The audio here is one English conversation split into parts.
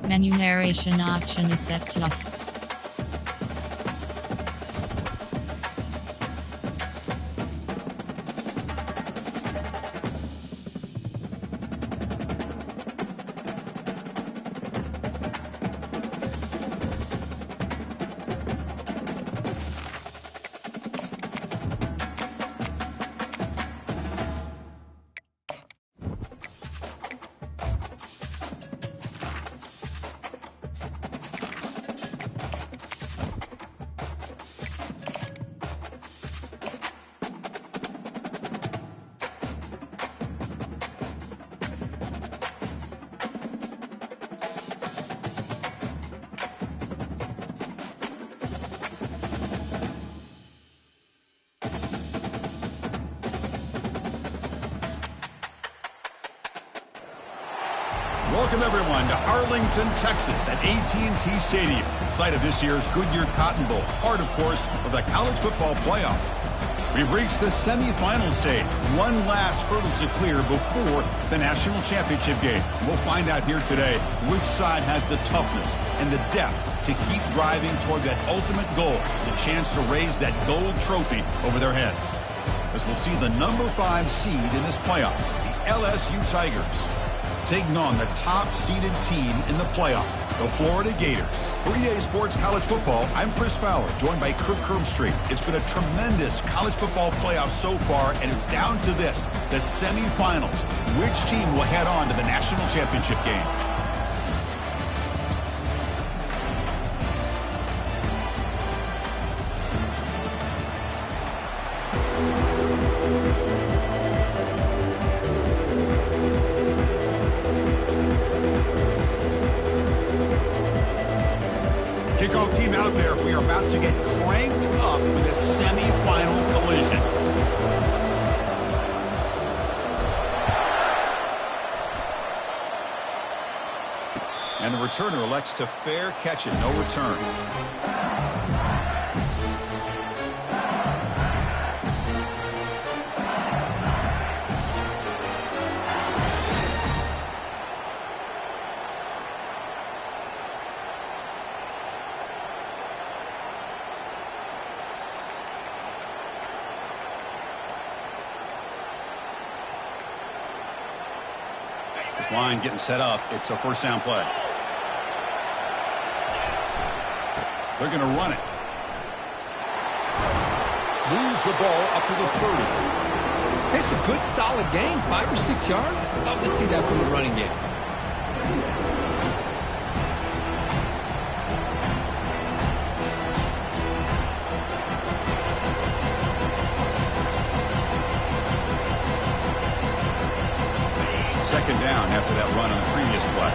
Menu narration option is set to off. Welcome, everyone, to Arlington, Texas at AT&T Stadium, site of this year's Goodyear Cotton Bowl, part, of course, of the college football playoff. We've reached the semifinal stage, one last hurdle to clear before the national championship game. We'll find out here today which side has the toughness and the depth to keep driving toward that ultimate goal, the chance to raise that gold trophy over their heads. As we'll see the number 5 seed in this playoff, the LSU Tigers, taking on the top-seeded team in the playoff, the Florida Gators. For EA Sports College Football, I'm Chris Fowler, joined by Kirk Herbstreit. It's been a tremendous college football playoff so far, and it's down to this, the semifinals. Which team will head on to the national championship game? Kickoff team out there. We are about to get cranked up with a semifinal collision. And the returner elects to fair catch it. No return. This line getting set up. It's a first down play. They're going to run it. Moves the ball up to the 30. It's a good, solid game. 5 or 6 yards. Love to see that from the running game. Second down after that run on the previous play.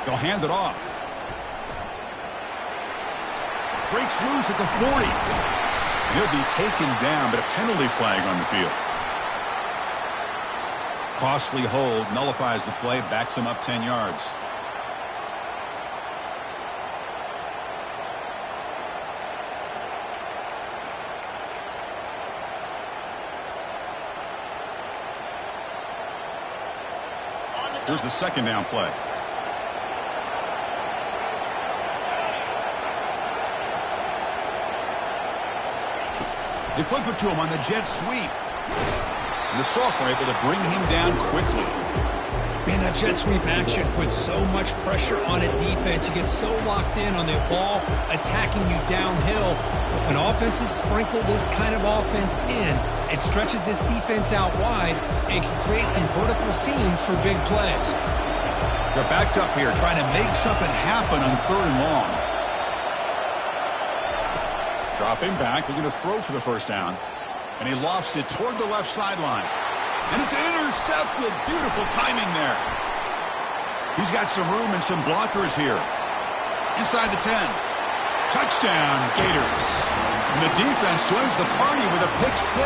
They'll hand it off. Breaks loose at the 40. He'll be taken down, but a penalty flag on the field. Costly hold nullifies the play, backs him up 10 yards. Here's the second down play. They flip it to him on the jet sweep. And the Salk were able to bring him down quickly. Man, that jet sweep action puts so much pressure on a defense. You get so locked in on the ball attacking you downhill. But when offenses sprinkle this kind of offense in, it stretches this defense out wide and can create some vertical seams for big plays. They're backed up here trying to make something happen on 3rd and long. Dropping back, they're going to throw for the first down. And he lofts it toward the left sideline. And it's intercepted. Beautiful timing there. He's got some room and some blockers here. Inside the 10. Touchdown, Gators. And the defense joins the party with a pick 6.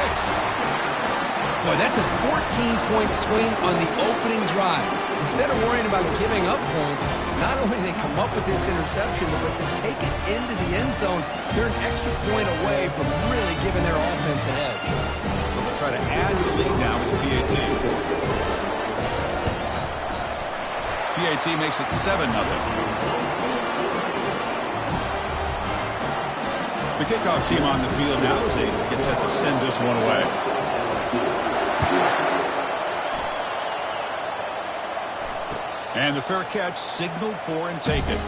Boy, that's a 14-point swing on the opening drive. Instead of worrying about giving up points, not only do they come up with this interception, but they take it into the end zone. They're an extra point away from really giving their offense an edge. So they'll try to add to the lead now with the PAT. PAT makes it 7-0. The kickoff team on the field now as they get set to send this one away. And the fair catch signaled for and taken.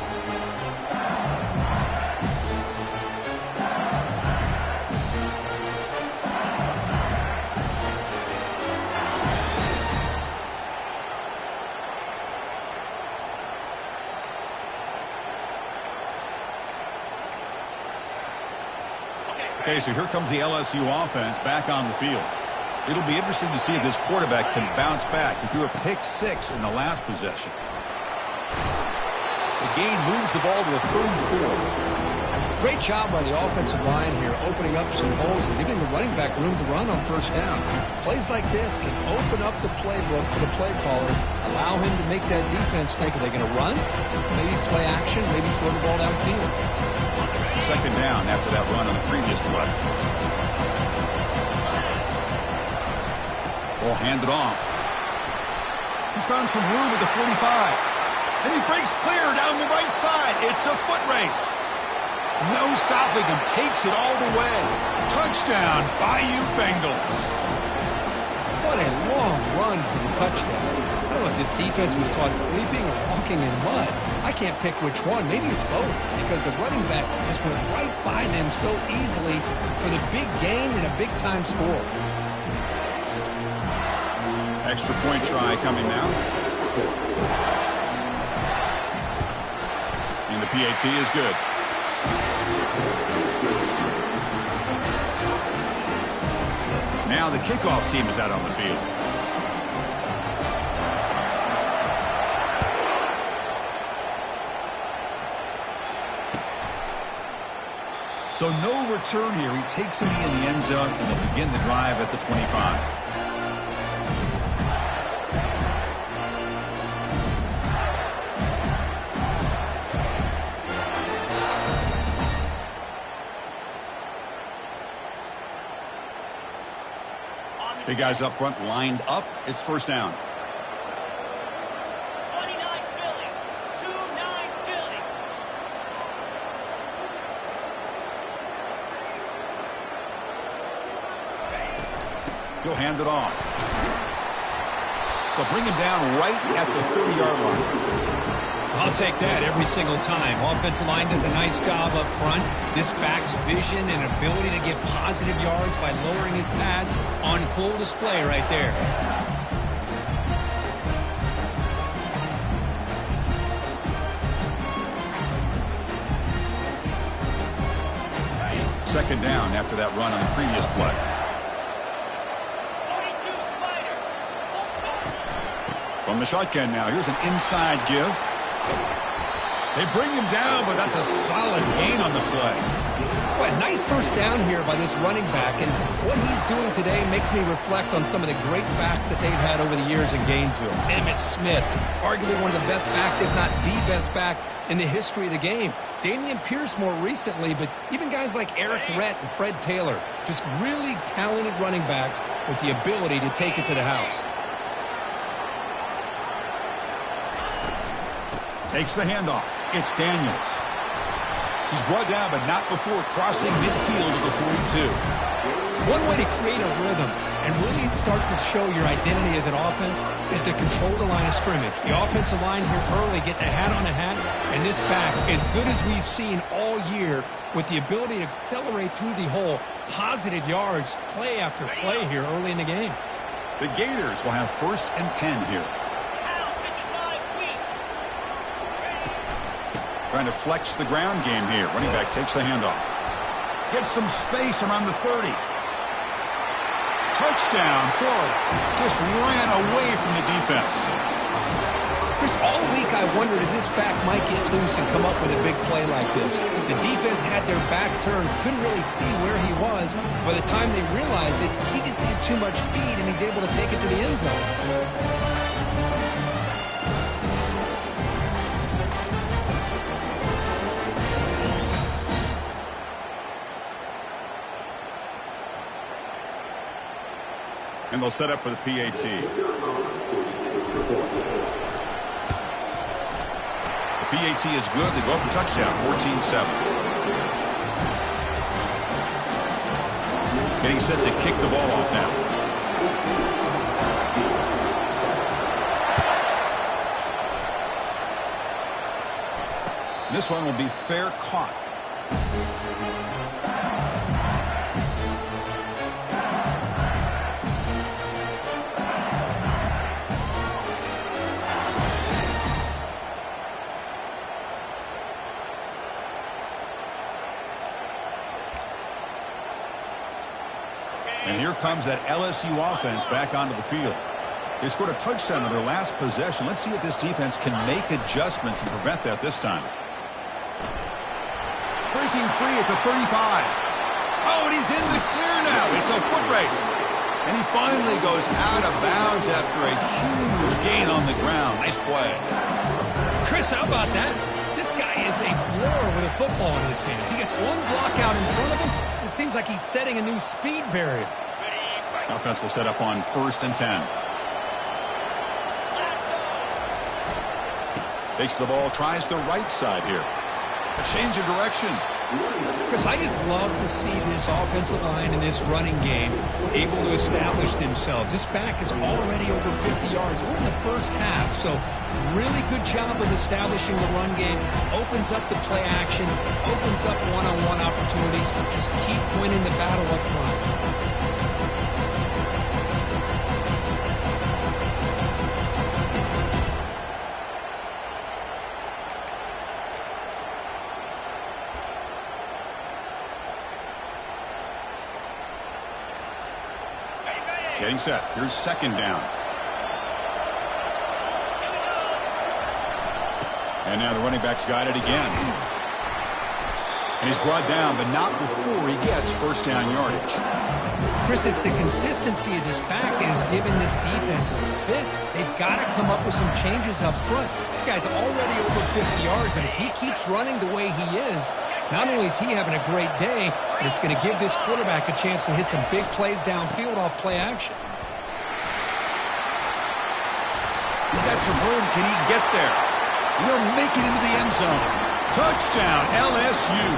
Okay, so here comes the LSU offense back on the field. It'll be interesting to see if this quarterback can bounce back. He threw a pick-6 in the last possession. The gain moves the ball to the 34. Great job by the offensive line here, opening up some holes and giving the running back room to run on first down. Plays like this can open up the playbook for the play caller, allow him to make that defense think, are they going to run? Maybe play action, maybe throw the ball downfield. Second down after that run on the previous play. Ball handed off. He's found some room at the 45. And he breaks clear down the right side. It's a foot race. No stopping him. Takes it all the way. Touchdown, Bayou Bengals. What a long run for the touchdown. I don't know if this defense was caught sleeping or walking in mud. I can't pick which one. Maybe it's both, because the running back just went right by them so easily for the big gain and a big-time score. Extra point try coming now. And the PAT is good. Now the kickoff team is out on the field. So no return here. He takes it in the end zone, and they'll begin the drive at the 25. Big guys up front lined up. It's first down. 29 Philly. 2-9 Philly. He'll hand it off. They'll bring him down right at the 30-yard line. I'll take that every single time. Offensive line does a nice job up front. This back's vision and ability to get positive yards by lowering his pads on full display right there. Second down after that run on the previous play. 42 Spider. From the shotgun now, here's an inside give. They bring him down, but that's a solid gain on the play. Well, nice first down here by this running back, and what he's doing today makes me reflect on some of the great backs that they've had over the years in Gainesville. Emmitt Smith, arguably one of the best backs, if not the best back in the history of the game. Dameon Pierce more recently, but even guys like Eric Rhett and Fred Taylor, just really talented running backs with the ability to take it to the house. Takes the handoff. It's Daniels. He's brought down, but not before crossing midfield of the 42. One way to create a rhythm and really start to show your identity as an offense is to control the line of scrimmage. The offensive line here early, get the hat on a hat, and this back, as good as we've seen all year, with the ability to accelerate through the hole, positive yards, play after play here early in the game. The Gators will have 1st and 10 here. Trying to flex the ground game here. Running back takes the handoff. Gets some space around the 30. Touchdown, Florida. Just ran away from the defense. Chris, all week I wondered if this back might get loose and come up with a big play like this. The defense had their back turned, couldn't really see where he was. By the time they realized it, he just had too much speed, and he's able to take it to the end zone. And they'll set up for the PAT. PAT is good. They go up for touchdown, 14-7. Getting set to kick the ball off now. This one will be fair caught. And here comes that LSU offense back onto the field. They scored a touchdown in their last possession. Let's see if this defense can make adjustments and prevent that this time. Breaking free at the 35. Oh, and he's in the clear now. It's a foot race. And he finally goes out of bounds after a huge gain on the ground. Nice play. Chris, how about that? This guy is a blower with a football in his hands. He gets one block out in front of him. It seems like he's setting a new speed barrier. Offense will set up on 1st and 10. Takes the ball, tries the right side here. A change of direction. Chris, I just love to see this offensive line and this running game able to establish themselves. This back is already over 50 yards. We're in the first half, so really good job of establishing the run game. Opens up the play action, opens up one-on-one opportunities. Just keep winning the battle up front. Getting set. Here's 2nd down. And now the running back's got it again. And he's brought down, but not before he gets 1st down yardage. Chris, it's the consistency of this back is giving this defense fits. They've got to come up with some changes up front. This guy's already over 50 yards, and if he keeps running the way he is, not only is he having a great day, but it's going to give this quarterback a chance to hit some big plays downfield off play action. He's got some room. Can he get there? He'll make it into the end zone. Touchdown, LSU.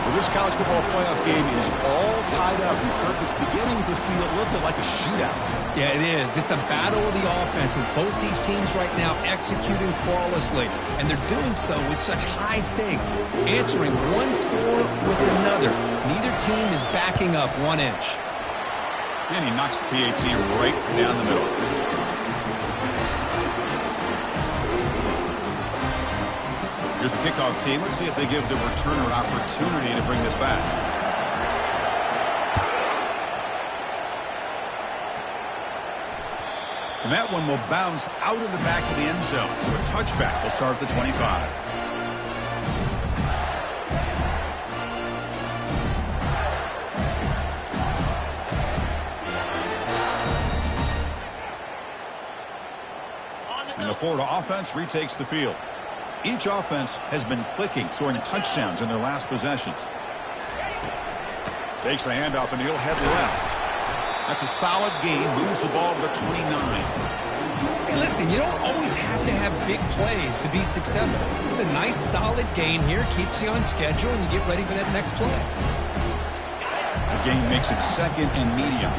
Well, this college football playoff game is all tied up. And Kirk, it's beginning to feel a little bit like a shootout. Yeah, it is. It's a battle of the offenses. Both these teams right now executing flawlessly, and they're doing so with such high stakes, answering one score with another. Neither team is backing up 1 inch. And he knocks the PAT right down the middle. Here's the kickoff team. Let's see if they give the returner an opportunity to bring this back. And that one will bounce out of the back of the end zone. So a touchback will start at the 25. And the Florida offense retakes the field. Each offense has been clicking, scoring touchdowns in their last possessions. Takes the handoff, and he'll head left. That's a solid gain. Moves the ball to the 29. Hey, listen, you don't always have to have big plays to be successful. It's a nice, solid gain here. Keeps you on schedule, and you get ready for that next play. The gain makes it 2nd and medium.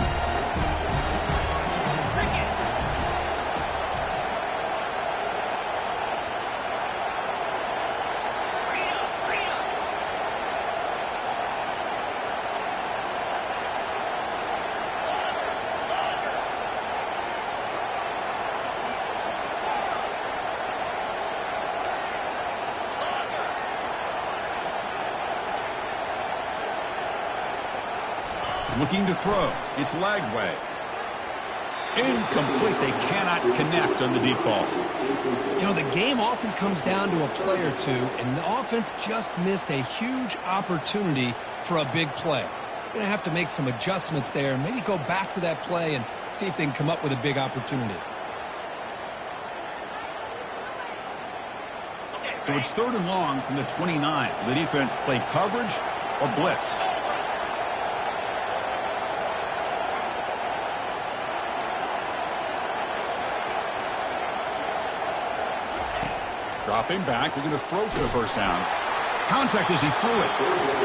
Looking to throw. It's Lagway. Incomplete. They cannot connect on the deep ball. You know, the game often comes down to a play or two, and the offense just missed a huge opportunity for a big play. Going to have to make some adjustments there and maybe go back to that play and see if they can come up with a big opportunity. So it's 3rd and long from the 29. The defense play coverage or blitz. Dropping back, looking to throw for the first down. Contact as he threw it.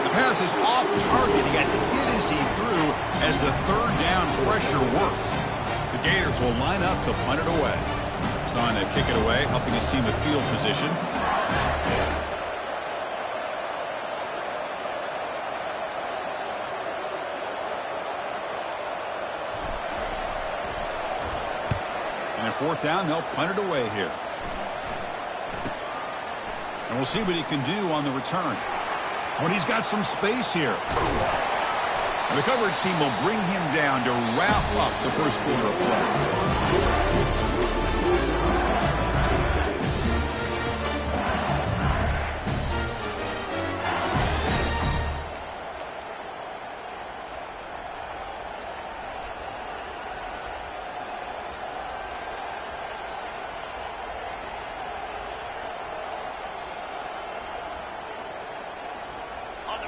The pass is off target. He got hit as he threw as the third down pressure worked. The Gators will line up to punt it away. Son to kick it away, helping his team with field position. And at fourth down, they'll punt it away here. And we'll see what he can do on the return. When he's got some space here. And the coverage team will bring him down to wrap up the first quarter of play.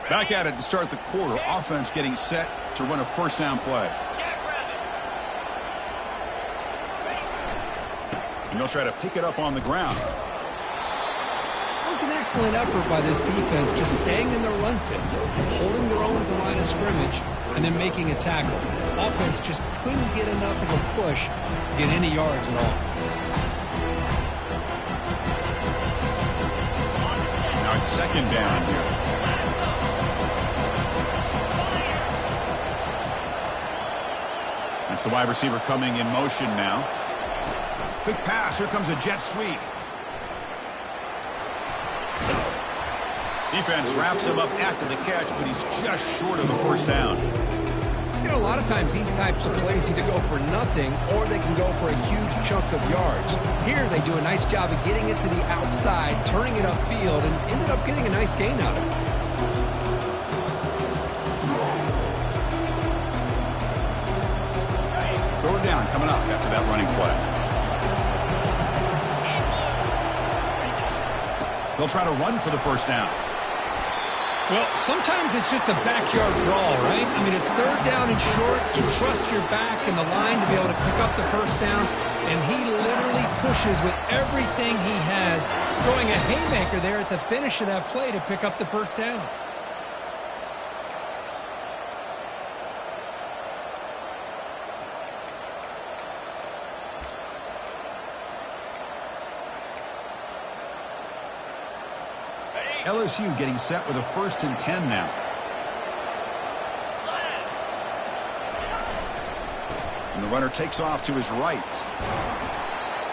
Back at it to start the quarter. Offense getting set to run a first down play. And they'll try to pick it up on the ground. It was an excellent effort by this defense, just staying in their run fits, holding their own at the line of scrimmage, and then making a tackle. Offense just couldn't get enough of a push to get any yards at all. Now it's second down here. That's the wide receiver coming in motion now. Quick pass. Here comes a jet sweep. Defense wraps him up after the catch, but he's just short of the first down. You know, a lot of times these types of plays either go for nothing or they can go for a huge chunk of yards. Here they do a nice job of getting it to the outside, turning it upfield, and ended up getting a nice gain out of it. Third down coming up after that running play. They'll try to run for the first down. Well, sometimes it's just a backyard brawl, right? I mean, it's third down and short. You trust your back and the line to be able to pick up the first down, and he literally pushes with everything he has, throwing a haymaker there at the finish of that play to pick up the first down. LSU getting set with a 1st and 10 now. And the runner takes off to his right.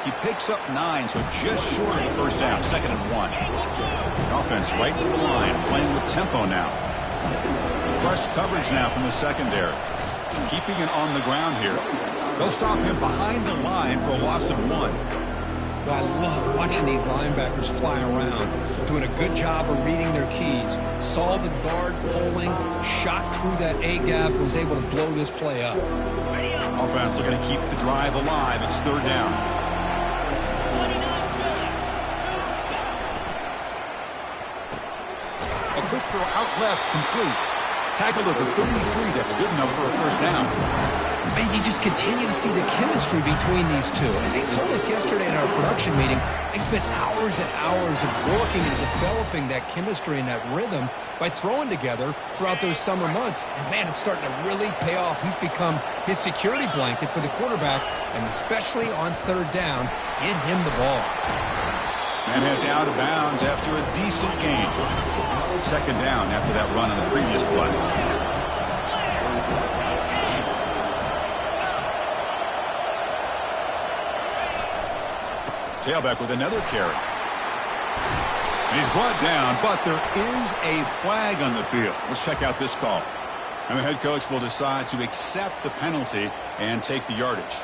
He picks up 9, so just short of the first down. 2nd and 1. The offense right to the line, playing with tempo now. Press coverage now from the secondary. Keeping it on the ground here. They'll stop him behind the line for a loss of 1. Well, I love watching these linebackers fly around, doing a good job of reading their keys. Saw the guard pulling, shot through that A-gap, was able to blow this play up. Offense looking to keep the drive alive. It's third down. A quick throw out left, complete. Tackled at the 33. That's good enough for a first down. And you just continue to see the chemistry between these two. And they told us yesterday in our production meeting, they spent hours and hours of working and developing that chemistry and that rhythm by throwing together throughout those summer months. And, man, it's starting to really pay off. He's become his security blanket for the quarterback, and especially on third down, get him the ball. And heads out of bounds after a decent gain. 2nd down after that run on the previous play. Tailback with another carry. And he's brought down, but there is a flag on the field. Let's check out this call. And the head coach will decide to accept the penalty and take the yardage.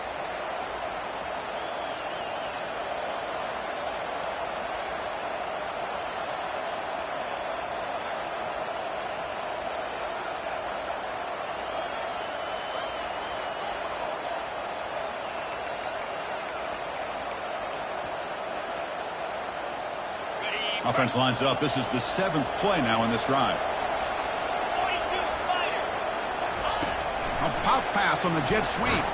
Offense lines up. This is the 7th play now in this drive. A pop pass on the jet sweep.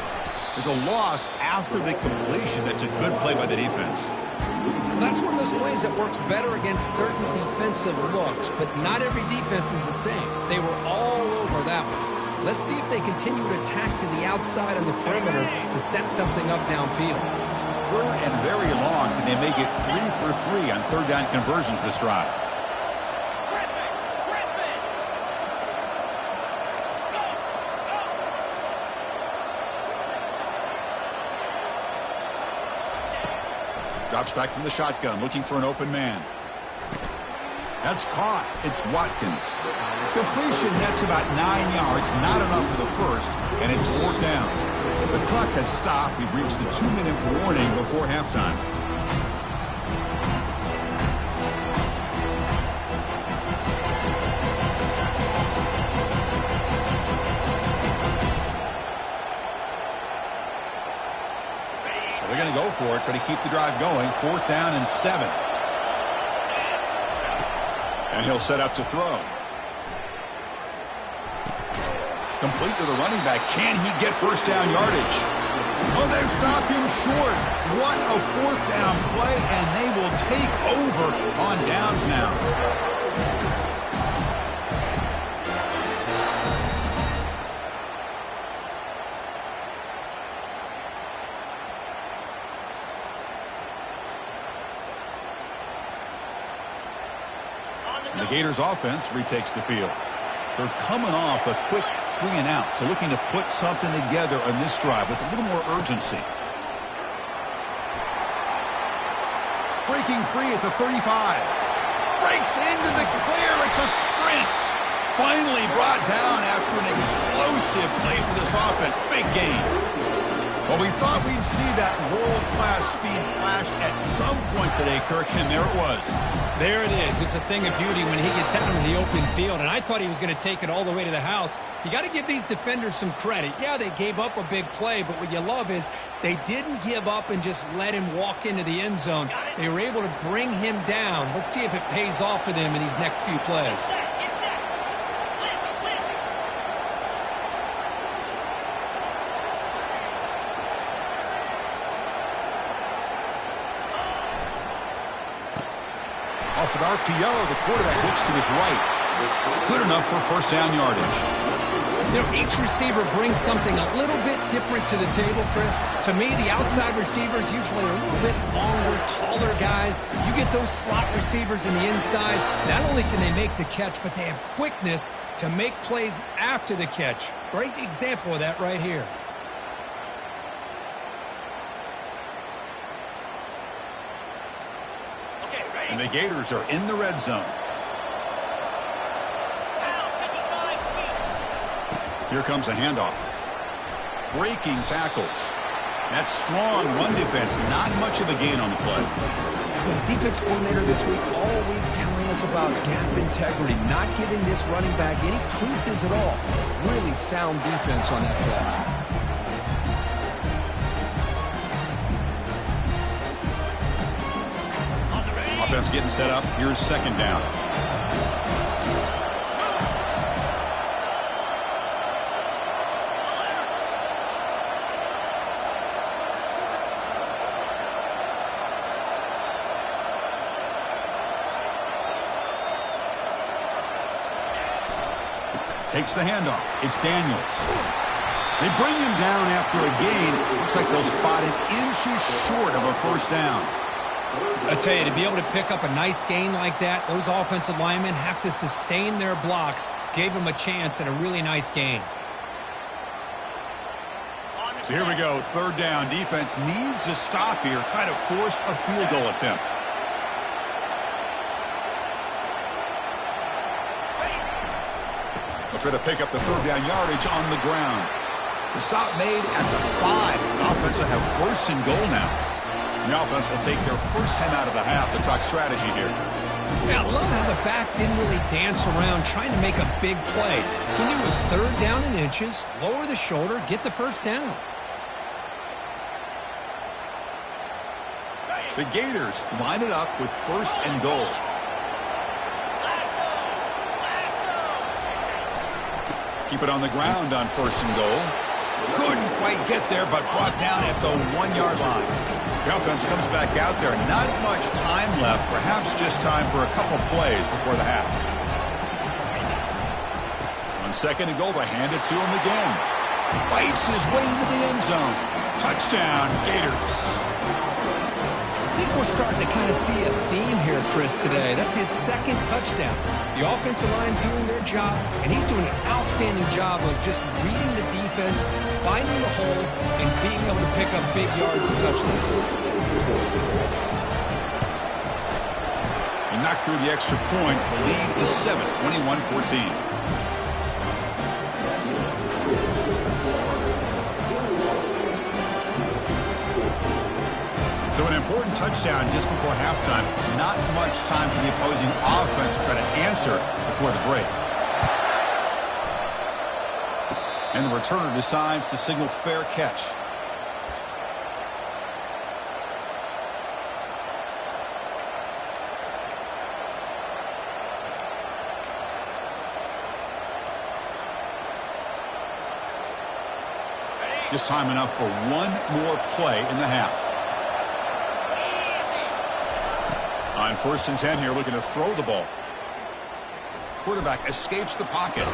There's a loss after the completion. That's a good play by the defense. Well, that's one of those plays that works better against certain defensive looks, but not every defense is the same. They were all over that one. Let's see if they continue to attack to the outside on the perimeter to set something up downfield. Third and very long. Can they make it 3 for 3 on third down conversions this drive? Drops back from the shotgun, looking for an open man. That's caught. It's Watkins. Completion nets about 9 yards, not enough for the first, and it's 4th down. The clock has stopped. We've reached the 2-minute warning before halftime. They're going to go for it, try to keep the drive going. 4th down and 7. And he'll set up to throw. Complete to the running back. Can he get first down yardage? Oh, they've stopped him short. What a 4th down play, and they will take over on downs now. The Gators offense retakes the field. They're coming off a quick 3 and out, so looking to put something together on this drive with a little more urgency. Breaking free at the 35. Breaks into the clear. It's a sprint. Finally brought down after an explosive play for this offense. Big gain. Well, we thought we'd see that world-class speed flash at some point today, Kirk, and there it was. There it is. It's a thing of beauty when he gets out into the open field, and I thought he was going to take it all the way to the house. You got to give these defenders some credit. Yeah, they gave up a big play, but what you love is they didn't give up and just let him walk into the end zone. They were able to bring him down. Let's see if it pays off for them in these next few plays. Off with RPO, the quarterback looks to his right. Good enough for first down yardage. You know, each receiver brings something a little bit different to the table, Chris. To me, the outside receivers usually are a little bit longer, taller guys. You get those slot receivers in the inside. Not only can they make the catch, but they have quickness to make plays after the catch. Great example of that right here. And the Gators are in the red zone. Here comes a handoff. Breaking tackles. That strong run defense. Not much of a gain on the play. The defense coordinator this week all week telling us about gap integrity, not giving this running back any creases at all. Really sound defense on that play. Offense getting set up. Here's second down. Takes the handoff. It's Daniels. They bring him down after a gain. Looks like they'll spot it inches short of a first down. I tell you, to be able to pick up a nice gain like that, those offensive linemen have to sustain their blocks. Gave them a chance at a really nice gain. So here we go, third down. Defense needs a stop here. Try to force a field goal attempt. They'll try to pick up the third down yardage on the ground. The stop made at the 5. The offense will have first and goal now. The offense will take their first 10 out of the half. To talk strategy here. Yeah, I love how the back didn't really dance around trying to make a big play. He knew it was third down in inches, lower the shoulder, get the first down. The Gators line it up with first and goal. Keep it on the ground on first and goal. Couldn't quite get there, but brought down at the 1-yard line. The offense comes back out there. Not much time left. Perhaps just time for a couple plays before the half. On 2nd and goal, they hand it to him again. Fights his way into the end zone. Touchdown, Gators. I think we're starting to kind of see a theme here, Chris, today. That's his 2nd touchdown. The offensive line doing their job, and he's doing an outstanding job of just reading the defense, finding the hole, and being able to pick up big yards and touchdowns. He knocked through the extra point. The lead is 7, 21-14. So an important touchdown just before halftime. Not much time for the opposing offense to try to answer before the break. And the returner decides to signal fair catch. Just time enough for one more play in the half. On 1st and 10 here, looking to throw the ball. Quarterback escapes the pocket.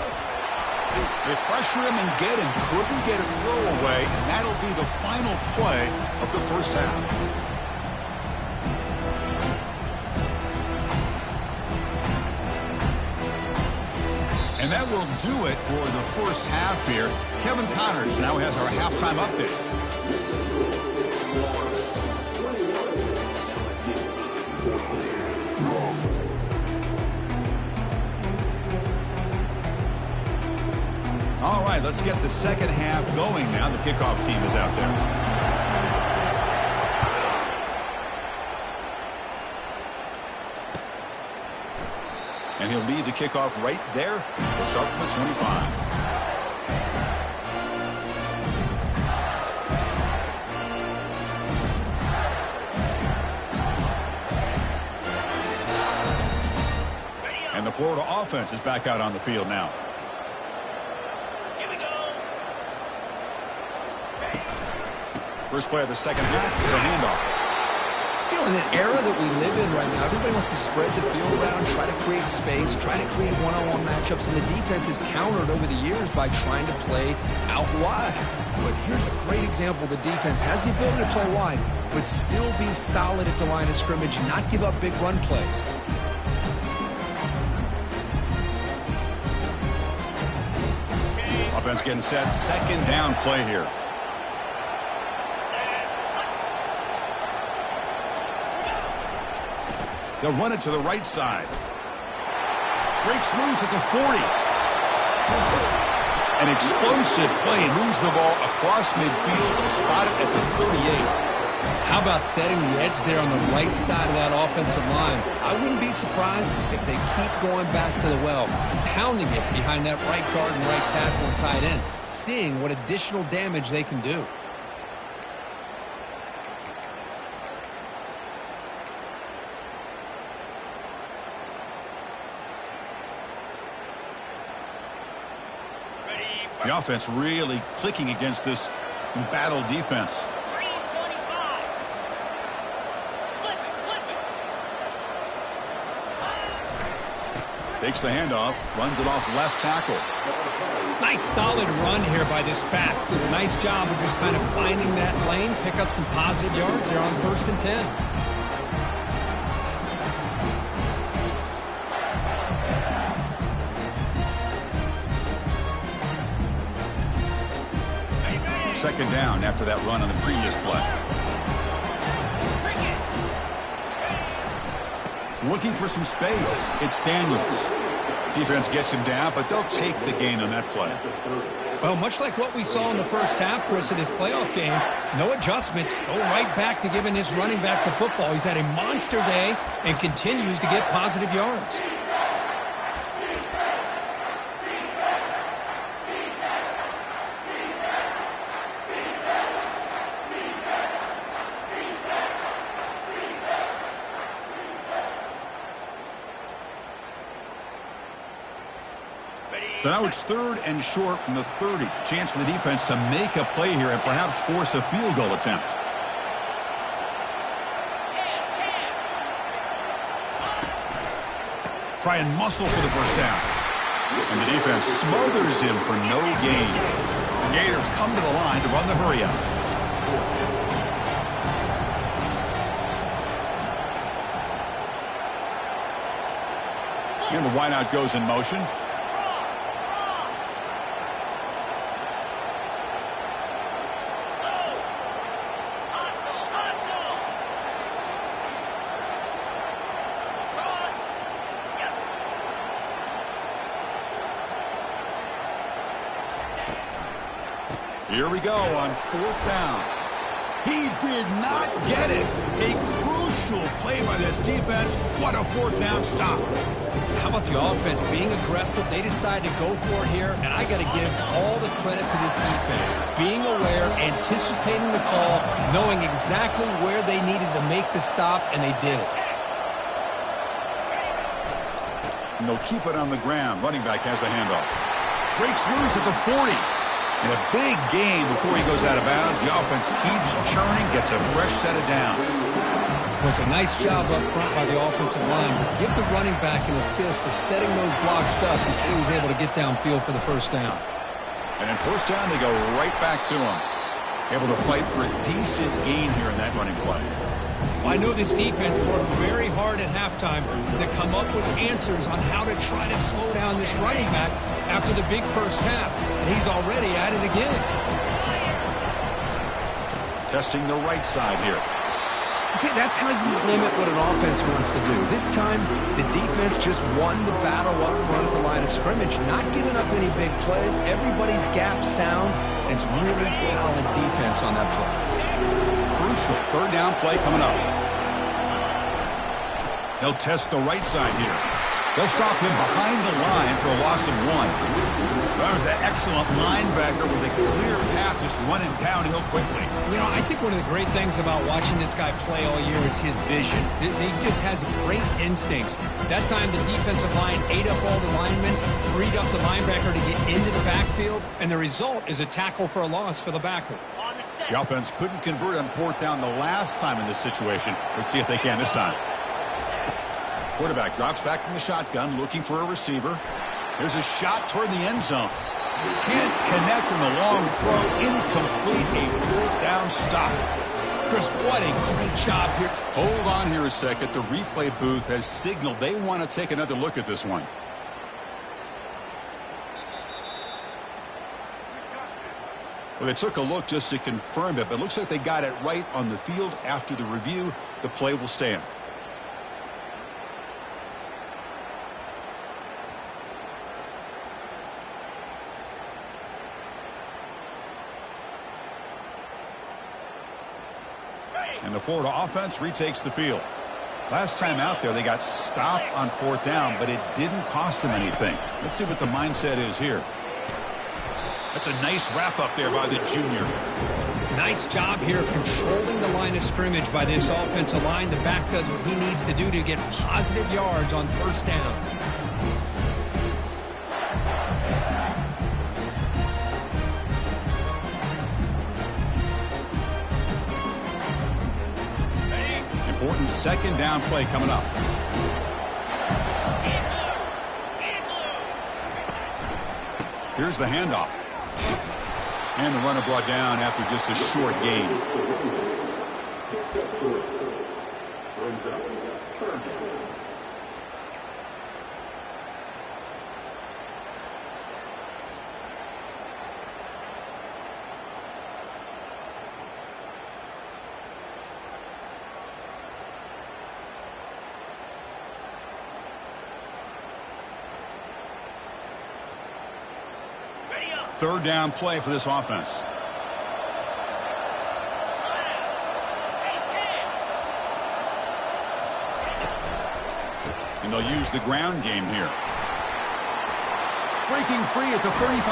They pressure him and get him. Couldn't get a throw away, and that'll be the final play of the first half. And that will do it for the first half here. Kevin Connors now has our halftime update. All right, let's get the second half going now. The kickoff team is out there. And he'll lead the kickoff right there. We'll start from the 25. And the Florida offense is back out on the field now. First play of the second half is a handoff. You know, in the era that we live in right now, everybody wants to spread the field around, try to create space, try to create one-on-one matchups, and the defense is countered over the years by trying to play out wide. But here's a great example. The defense has the ability to play wide, but still be solid at the line of scrimmage and not give up big run plays. Offense getting set. Second down play here. They'll run it to the right side. Breaks loose at the 40. An explosive play. Moves the ball across midfield. Spotted at the 38. How about setting the edge there on the right side of that offensive line? I wouldn't be surprised if they keep going back to the well, pounding it behind that right guard and right tackle and tight end, seeing what additional damage they can do. The offense really clicking against this battle defense. Takes the handoff, runs it off left tackle. Nice solid run here by this back. Did a nice job of just kind of finding that lane, pick up some positive yards there on 1st and 10. Second down after that run on the previous play. Looking for some space. It's Daniels. Defense gets him down, but they'll take the gain on that play. Well, much like what we saw in the first half, Chris, of this playoff game, no adjustments. Go right back to giving his running back to football. He's had a monster day and continues to get positive yards. So now it's 3rd and short from the 30. Chance for the defense to make a play here and perhaps force a field goal attempt. Try and muscle for the first down. And the defense smothers him for no gain. The Gators come to the line to run the hurry up. And the wideout goes in motion. Here we go on 4th down. He did not get it. A crucial play by this defense. What a 4th down stop. How about the offense being aggressive? They decide to go for it here, and I got to give all the credit to this defense. Being aware, anticipating the call, knowing exactly where they needed to make the stop, and they did it. And they'll keep it on the ground. Running back has the handoff. Breaks loose at the 40. And a big gain before he goes out of bounds. The offense keeps churning, gets a fresh set of downs. It was a nice job up front by the offensive line. Give the running back an assist for setting those blocks up before he was able to get downfield for the first down. And in 1st down, they go right back to him. Able to fight for a decent gain here in that running play. Well, I know this defense worked very hard at halftime to come up with answers on how to try to slow down this running back after the big first half, and he's already at it again. Testing the right side here. See, that's how you limit what an offense wants to do. This time, the defense just won the battle up front at the line of scrimmage, not giving up any big plays. Everybody's gap sound, and it's really solid defense on that play. Crucial 3rd down play coming up. They'll test the right side here. They'll stop him behind the line for a loss of 1. That was that excellent linebacker with a clear path just running downhill quickly. You know, I think one of the great things about watching this guy play all year is his vision. He just has great instincts. That time the defensive line ate up all the linemen, freed up the linebacker to get into the backfield, and the result is a tackle for a loss for the backer. The offense couldn't convert on 4th down the last time in this situation. Let's see if they can this time. Quarterback drops back from the shotgun, looking for a receiver. There's a shot toward the end zone. Can't connect on the long throw. Incomplete. A 4th down stop. Chris, what a great job here. Hold on here a second. The replay booth has signaled they want to take another look at this one. Well, they took a look just to confirm it, but it looks like they got it right on the field. After the review, the play will stand. And the Florida offense retakes the field. Last time out there, they got stopped on 4th down, but it didn't cost them anything. Let's see what the mindset is here. That's a nice wrap up there by the junior. Nice job here of controlling the line of scrimmage by this offensive line. The back does what he needs to do to get positive yards on 1st down. Important 2nd down play coming up. Here's the handoff. And the runner brought down after just a short gain. Third down play for this offense. And they'll use the ground game here. Breaking free at the 35.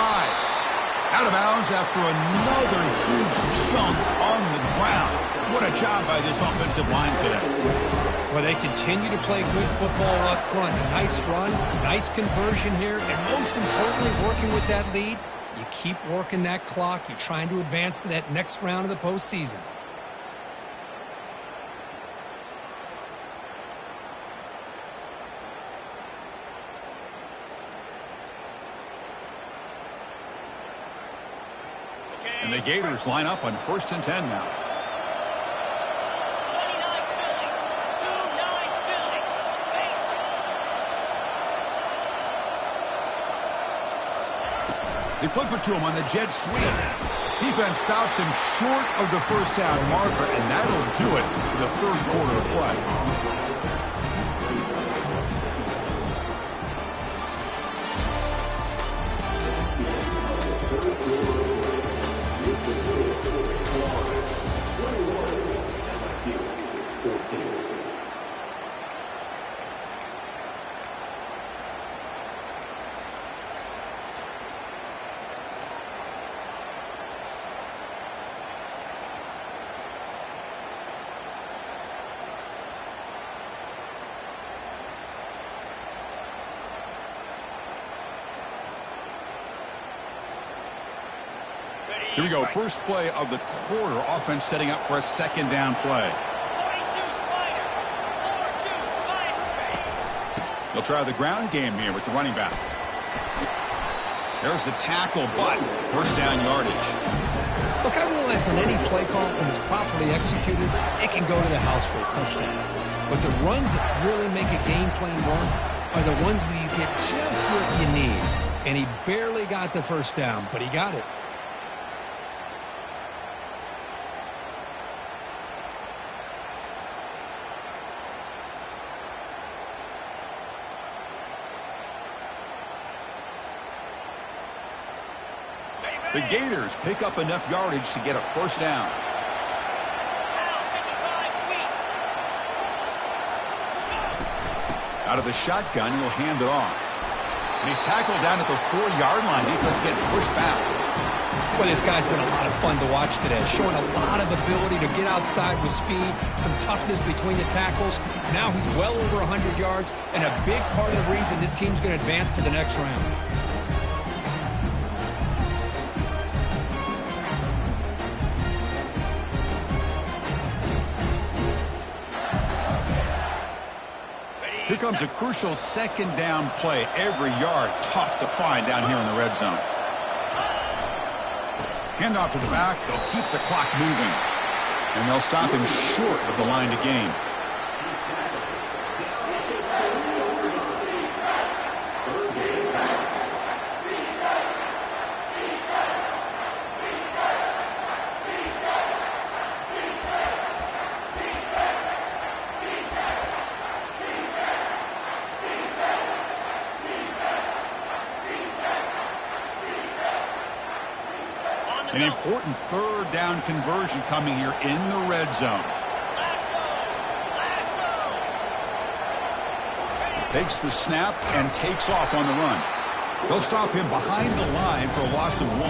Out of bounds after another huge chunk on the ground. What a job by this offensive line today. Well, they continue to play good football up front. A nice run, nice conversion here, and most importantly, working with that lead, you keep working that clock. You're trying to advance to that next round of the postseason. And the Gators line up on 1st and 10 now. 29 Philly. 2-9 Philly. They flip it to him on the jet sweep. Defense stops him short of the first down marker, and that'll do it for the third quarter of play. Here we go. First play of the quarter. Offense setting up for a second down play. 42 Spider. 4-2 Spider. They'll try the ground game here with the running back. There's the tackle, but first down yardage. Look, I realize on any play call, when it's properly executed, it can go to the house for a touchdown. But the runs that really make a game plan run are the ones where you get just what you need. And he barely got the first down, but he got it. The Gators pick up enough yardage to get a first down. Out of the shotgun, he'll hand it off. And he's tackled down at the 4-yard line. Defense getting pushed back. Well, this guy's been a lot of fun to watch today, showing a lot of ability to get outside with speed, some toughness between the tackles. Now he's well over 100 yards, and a big part of the reason this team's going to advance to the next round. Here comes a crucial second down play. Every yard tough to find down here in the red zone. Handoff to the back. They'll keep the clock moving. And they'll stop him short of the line to gain. An important third down conversion coming here in the red zone. Takes the snap and takes off on the run. They'll stop him behind the line for a loss of 1.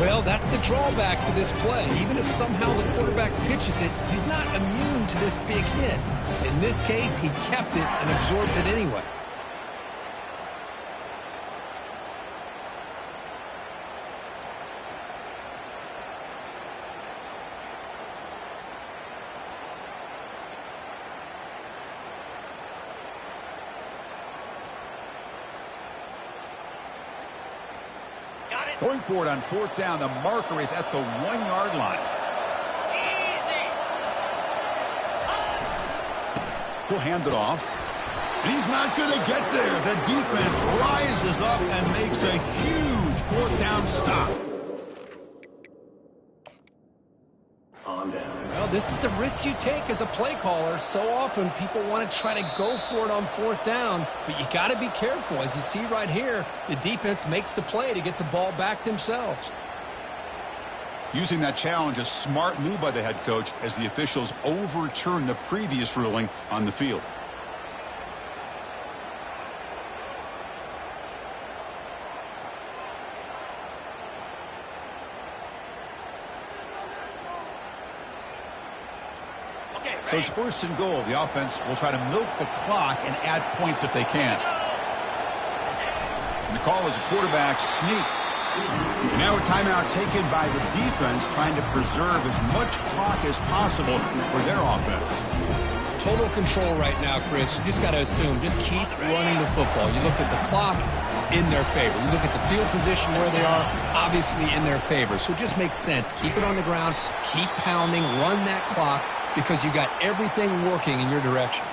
Well, that's the drawback to this play. Even if somehow the quarterback pitches it, he's not immune to this big hit. In this case, he kept it and absorbed it anyway. Going for it on 4th down. The marker is at the 1-yard line. Easy. He'll hand it off. And he's not going to get there. The defense rises up and makes a huge 4th down stop. Well, this is the risk you take as a play caller. So often people want to try to go for it on 4th down, but you got to be careful. As you see right here, the defense makes the play to get the ball back themselves. Using that challenge, a smart move by the head coach as the officials overturn the previous ruling on the field. So it's first and goal. The offense will try to milk the clock and add points if they can. And the call is a quarterback sneak. And now a timeout taken by the defense, trying to preserve as much clock as possible for their offense. Total control right now, Chris. You just got to assume, just keep running the football. You look at the clock, in their favor. You look at the field position where they are, obviously in their favor. So it just makes sense. Keep it on the ground, keep pounding, run that clock, because you got everything working in your direction.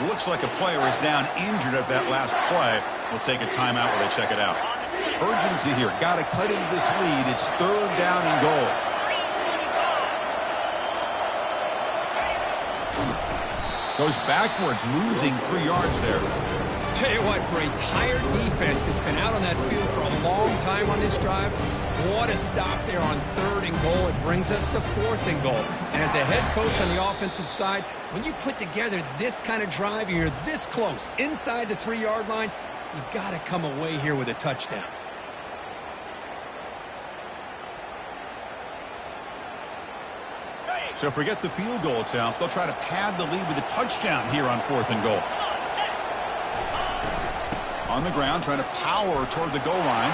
Looks like a player is down injured at that last play. We'll take a timeout while they check it out. Urgency here. Got to cut into this lead. It's third down and goal. Goes backwards, losing 3 yards there. Tell you what, for a tired defense that's been out on that field for a long time on this drive, what a stop there on third and goal. It brings us to fourth and goal. And as a head coach on the offensive side, when you put together this kind of drive, you're this close, inside the 3-yard line, you got to come away here with a touchdown. So forget the field goal attempt. They'll try to pad the lead with a touchdown here on fourth and goal. On the ground, trying to power toward the goal line.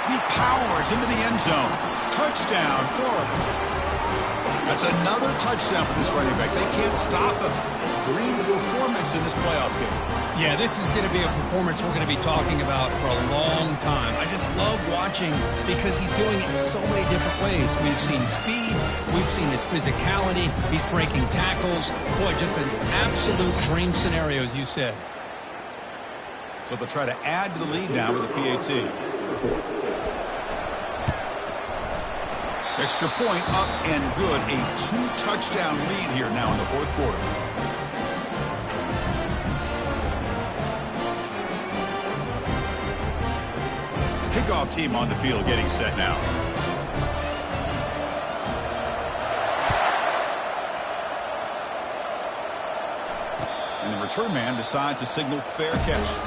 He powers into the end zone. Touchdown, Florida. That's another touchdown for this running back. They can't stop him. Dream performance in this playoff game. Yeah, this is going to be a performance we're going to be talking about for a long time. I just love watching because he's doing it in so many different ways. We've seen speed. We've seen his physicality. He's breaking tackles. Boy, just an absolute dream scenario, as you said. So they'll try to add to the lead now with a PAT. Extra point up and good. A 2-touchdown lead here now in the fourth quarter. Kickoff team on the field getting set now. And the return man decides to signal fair catch.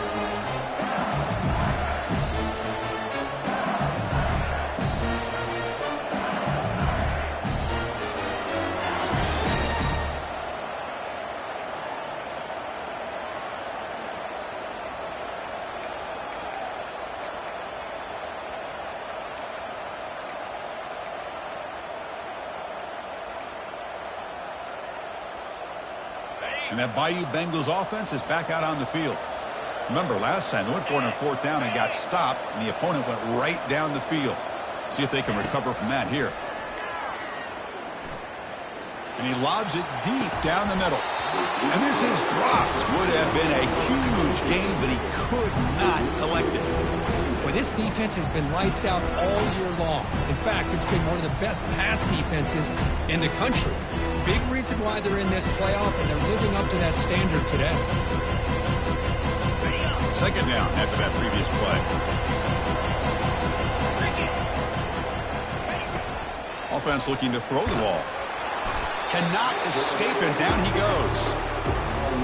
And that Bayou Bengals offense is back out on the field. Remember, last time they went for it on fourth down and got stopped, and the opponent went right down the field. See if they can recover from that here. And he lobs it deep down the middle. And this is dropped. Would have been a huge gain, but he could not collect it. Well, this defense has been lights out all year long. In fact, it's been one of the best pass defenses in the country. Big reason why they're in this playoff, and they're living up to that standard today. Second down after that previous play. Offense looking to throw the ball. Cannot escape, and down he goes.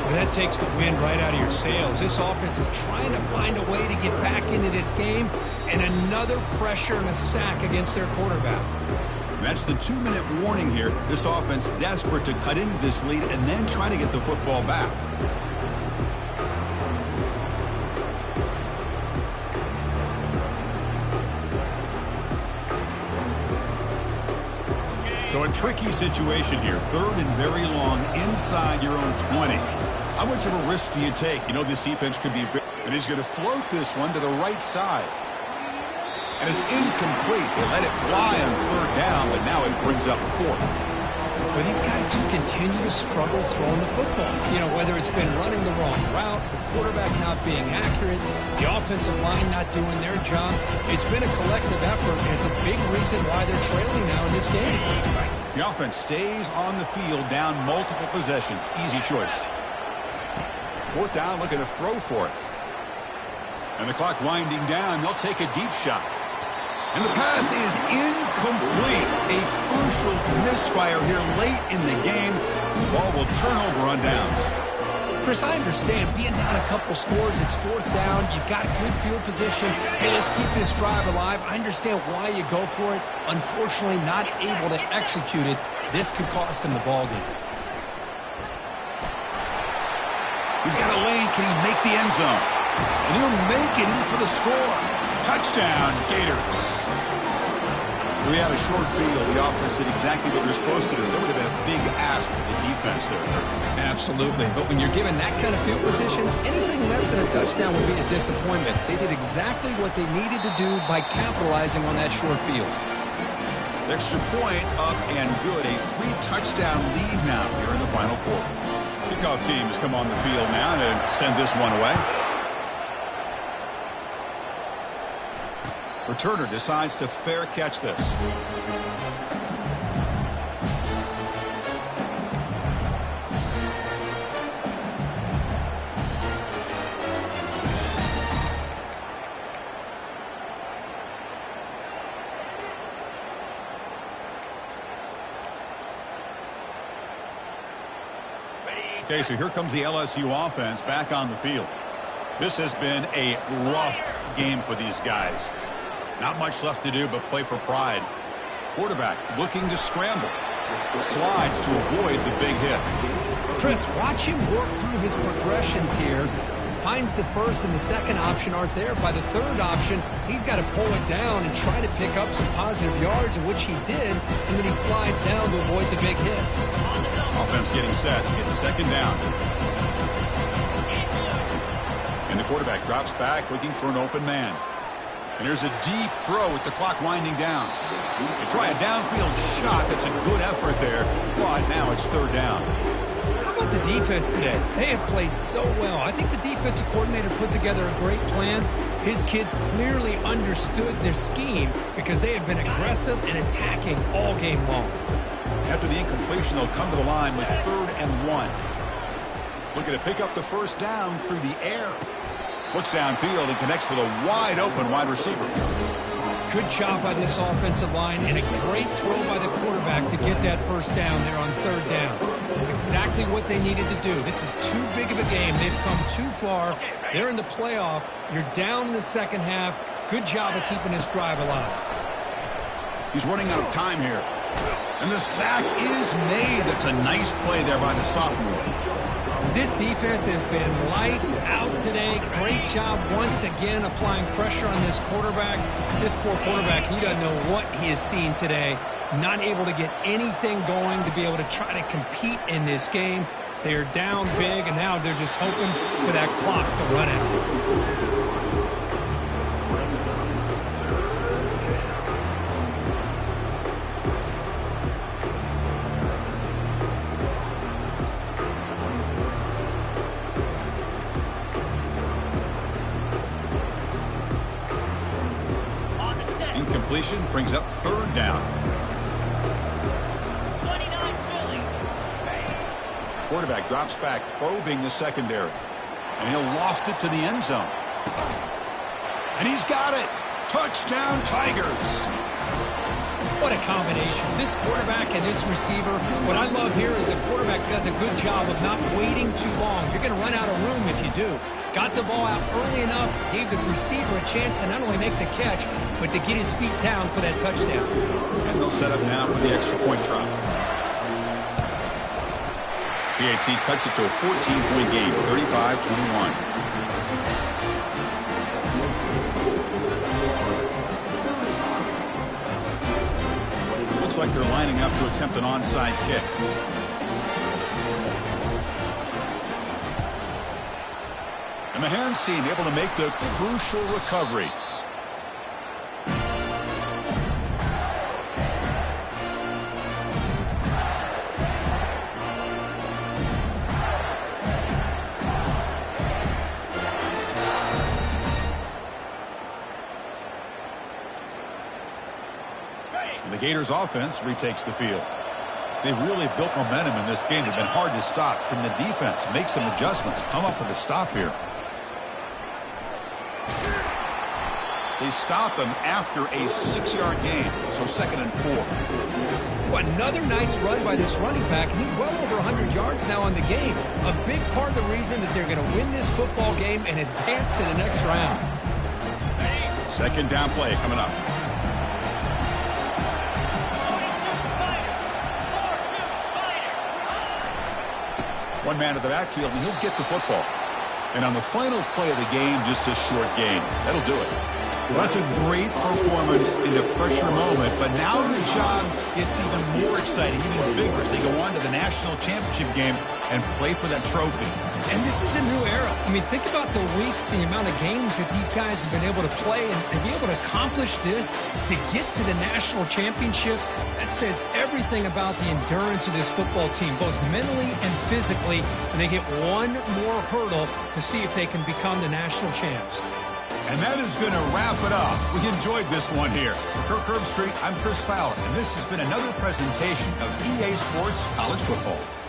Well, that takes the wind right out of your sails. This offense is trying to find a way to get back into this game, and another pressure and a sack against their quarterback. That's the 2-minute warning here. This offense desperate to cut into this lead and then try to get the football back. So a tricky situation here. Third and very long inside your own 20. How much of a risk do you take? You know this defense could be... And he's going to float this one to the right side. And it's incomplete. They let it fly on third down, but now it brings up fourth. Well, these guys just continue to struggle throwing the football. You know, whether it's been running the wrong route, the quarterback not being accurate, the offensive line not doing their job. It's been a collective effort, and it's a big reason why they're trailing now in this game. The offense stays on the field, down multiple possessions. Easy choice. Fourth down, looking to throw for it. And the clock winding down, they'll take a deep shot. And the pass is incomplete. A crucial misfire here late in the game. The ball will turn over on downs. Chris, I understand being down a couple scores, it's fourth down, you've got good field position. Hey, let's keep this drive alive. I understand why you go for it. Unfortunately, not able to execute it. This could cost him the ball game. He's got a lane. Can he make the end zone? And he'll make it in for the score. Touchdown, Gators. We had a short field. The offense did exactly what they're supposed to do. That would have been a big ask for the defense there. Absolutely. But when you're given that kind of field position, anything less than a touchdown would be a disappointment. They did exactly what they needed to do by capitalizing on that short field. Extra point up and good. A 3-touchdown lead now here in the final quarter. Kickoff team has come on the field now to send this one away. Returner decides to fair catch this. Okay, so here comes the LSU offense back on the field. This has been a rough game for these guys. Not much left to do but play for pride. Quarterback looking to scramble. Slides to avoid the big hit. Chris, watch him work through his progressions here. Finds the first and the second option aren't there. By the third option, he's got to pull it down and try to pick up some positive yards, which he did, and then he slides down to avoid the big hit. Offense getting set. It's second down. And the quarterback drops back looking for an open man. And there's a deep throw with the clock winding down. They try a downfield shot. That's a good effort there. But now it's third down. How about the defense today? They have played so well. I think the defensive coordinator put together a great plan. His kids clearly understood their scheme because they have been aggressive and attacking all game long. After the incompletion, they'll come to the line with 3rd and 1. Looking to pick up the first down through the air. Looks downfield and connects with a wide-open wide receiver. Good job by this offensive line and a great throw by the quarterback to get that first down there on 3rd down. It's exactly what they needed to do. This is too big of a game. They've come too far. They're in the playoff. You're down in the second half. Good job of keeping this drive alive. He's running out of time here. And the sack is made. That's a nice play there by the sophomore. This defense has been lights out today. Great job once again applying pressure on this quarterback. This poor quarterback, he doesn't know what he has seen today. Not able to get anything going to be able to try to compete in this game. They're down big, and now they're just hoping for that clock to run out. Brings up 3rd down. 29 Philly. Quarterback drops back, probing the secondary. And he'll loft it to the end zone. And he's got it. Touchdown, Tigers. What a combination. This quarterback and this receiver. What I love here is the quarterback does a good job of not waiting too long. You're going to run out of room if you do. Got the ball out early enough, gave the receiver a chance to not only make the catch, but to get his feet down for that touchdown. And they'll set up now for the extra point try. PAT cuts it to a 14-point game, 35-21. Looks like they're lining up to attempt an onside kick. And the hands team able to make the crucial recovery. The Gators offense retakes the field. They've really built momentum in this game. It's been hard to stop. Can the defense make some adjustments, come up with a stop here? They stop him after a 6-yard gain, so 2nd and 4. Another nice run by this running back. He's well over 100 yards now on the game. A big part of the reason that they're going to win this football game and advance to the next round. 2nd down play coming up. 42 Spider. 4-2 Spider. one man to the backfield, and he'll get the football. And on the final play of the game, just a short gain. That'll do it. Well, that's a great performance in the pressure moment, but now the job gets even more exciting, even bigger as they go on to the national championship game and play for that trophy. And this is a new era. I mean, think about the weeks, the amount of games that these guys have been able to play and be able to accomplish this, to get to the national championship. That says everything about the endurance of this football team, both mentally and physically. And they get one more hurdle to see if they can become the national champs. And that is going to wrap it up. We enjoyed this one here. For Kirk Herbstreit, I'm Chris Fowler, and this has been another presentation of EA Sports College Football.